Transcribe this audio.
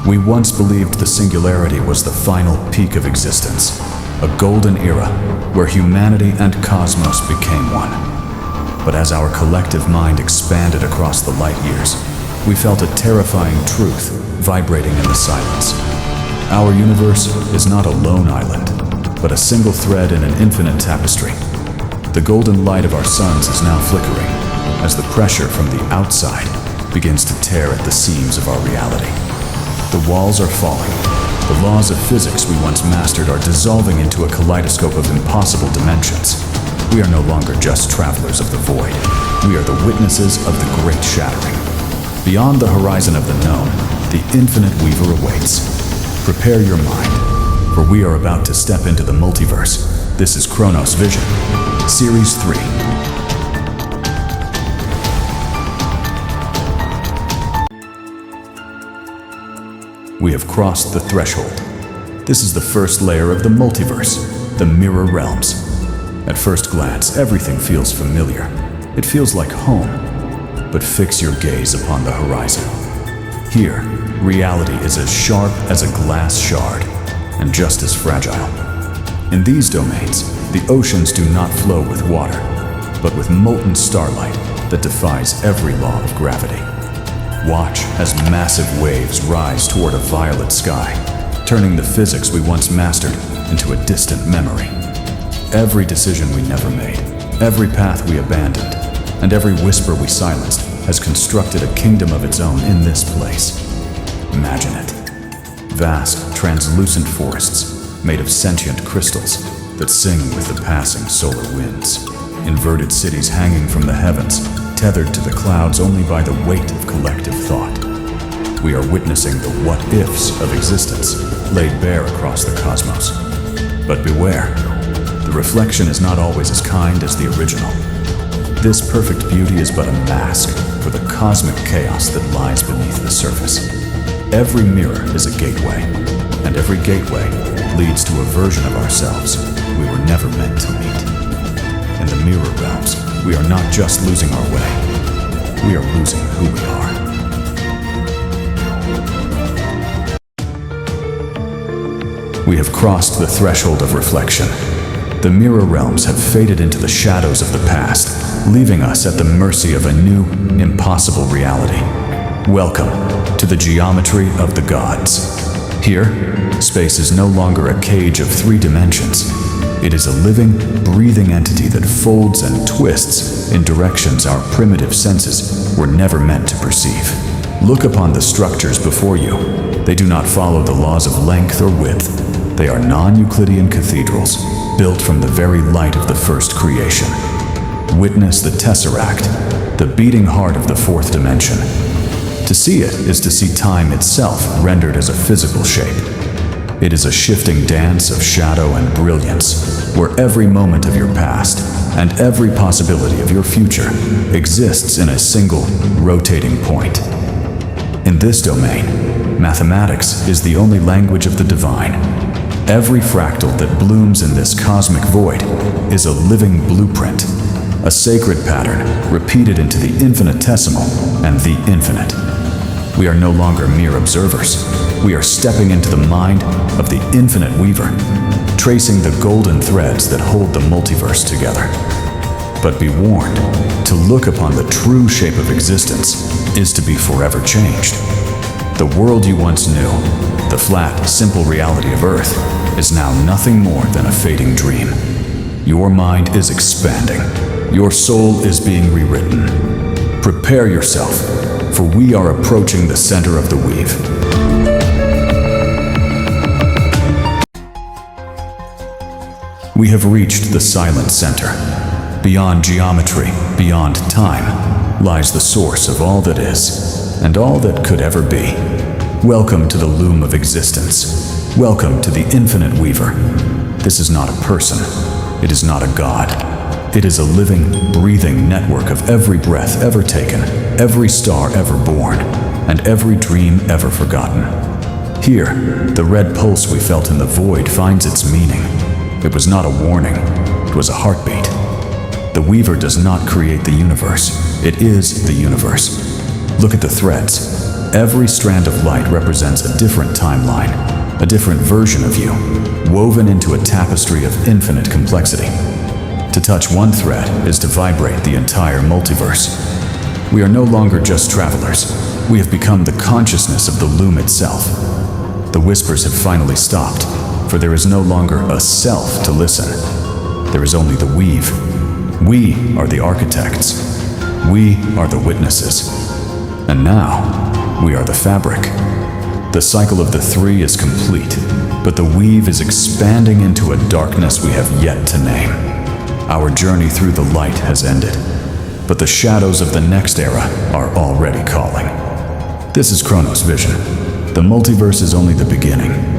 We once believed the Singularity was the final peak of existence, a golden era where humanity and cosmos became one. But as our collective mind expanded across the light years, we felt a terrifying truth vibrating in the silence. Our universe is not a lone island, but a single thread in an infinite tapestry. The golden light of our suns is now flickering as the pressure from the outside begins to tear at the seams of our reality. The walls are falling. The laws of physics we once mastered are dissolving into a kaleidoscope of impossible dimensions. We are no longer just travelers of the void. We are the witnesses of the great shattering. Beyond the horizon of the known, the infinite weaver awaits. Prepare your mind, for we are about to step into the multiverse. This is Chronos Vision, Series 3. We have crossed the threshold. This is the first layer of the multiverse, the mirror realms. At first glance, everything feels familiar. It feels like home. But fix your gaze upon the horizon. Here, reality is as sharp as a glass shard, and just as fragile. In these domains, the oceans do not flow with water, but with molten starlight that defies every law of gravity. Watch as massive waves rise toward a violet sky, turning the physics we once mastered into a distant memory. Every decision we never made, every path we abandoned, and every whisper we silenced has constructed a kingdom of its own in this place. Imagine it. Vast, translucent forests made of sentient crystals that sing with the passing solar winds. Inverted cities hanging from the heavens, tethered to the clouds only by the weight of collective thought. We are witnessing the what-ifs of existence laid bare across the cosmos. But beware, the reflection is not always as kind as the original. This perfect beauty is but a mask for the cosmic chaos that lies beneath the surface. Every mirror is a gateway, and every gateway leads to a version of ourselves we were never meant to meet. In the mirror realms, we are not just losing our way, we are losing who we are. We have crossed the threshold of reflection. The mirror realms have faded into the shadows of the past, leaving us at the mercy of a new, impossible reality. Welcome to the geometry of the gods. Here, space is no longer a cage of 3 dimensions. It is a living, breathing entity that folds and twists in directions our primitive senses were never meant to perceive. Look upon the structures before you. They do not follow the laws of length or width. They are non-Euclidean cathedrals, built from the very light of the first creation. Witness the tesseract, the beating heart of the 4th dimension. To see it is to see time itself rendered as a physical shape. It is a shifting dance of shadow and brilliance, where every moment of your past and every possibility of your future exists in a single, rotating point. In this domain, mathematics is the only language of the divine. Every fractal that blooms in this cosmic void is a living blueprint, a sacred pattern repeated into the infinitesimal and the infinite. We are no longer mere observers. We are stepping into the mind of the infinite weaver, tracing the golden threads that hold the multiverse together. But be warned, to look upon the true shape of existence is to be forever changed. The world you once knew, the flat, simple reality of Earth, is now nothing more than a fading dream. Your mind is expanding. Your soul is being rewritten. Prepare yourself, for we are approaching the center of the weave. We have reached the silent center. Beyond geometry, beyond time, lies the source of all that is, and all that could ever be. Welcome to the loom of existence. Welcome to the infinite weaver. This is not a person. It is not a god. It is a living, breathing network of every breath ever taken, every star ever born, and every dream ever forgotten. Here, the red pulse we felt in the void finds its meaning. It was not a warning, it was a heartbeat. The Weaver does not create the universe, it is the universe. Look at the threads. Every strand of light represents a different timeline, a different version of you, woven into a tapestry of infinite complexity. To touch one thread is to vibrate the entire multiverse. We are no longer just travelers. We have become the consciousness of the loom itself. The whispers have finally stopped, for there is no longer a self to listen. There is only the weave. We are the architects. We are the witnesses. And now, we are the fabric. The cycle of the three is complete, but the weave is expanding into a darkness we have yet to name. Our journey through the light has ended, but the shadows of the next era are already calling. This is Chronos Vision. The multiverse is only the beginning.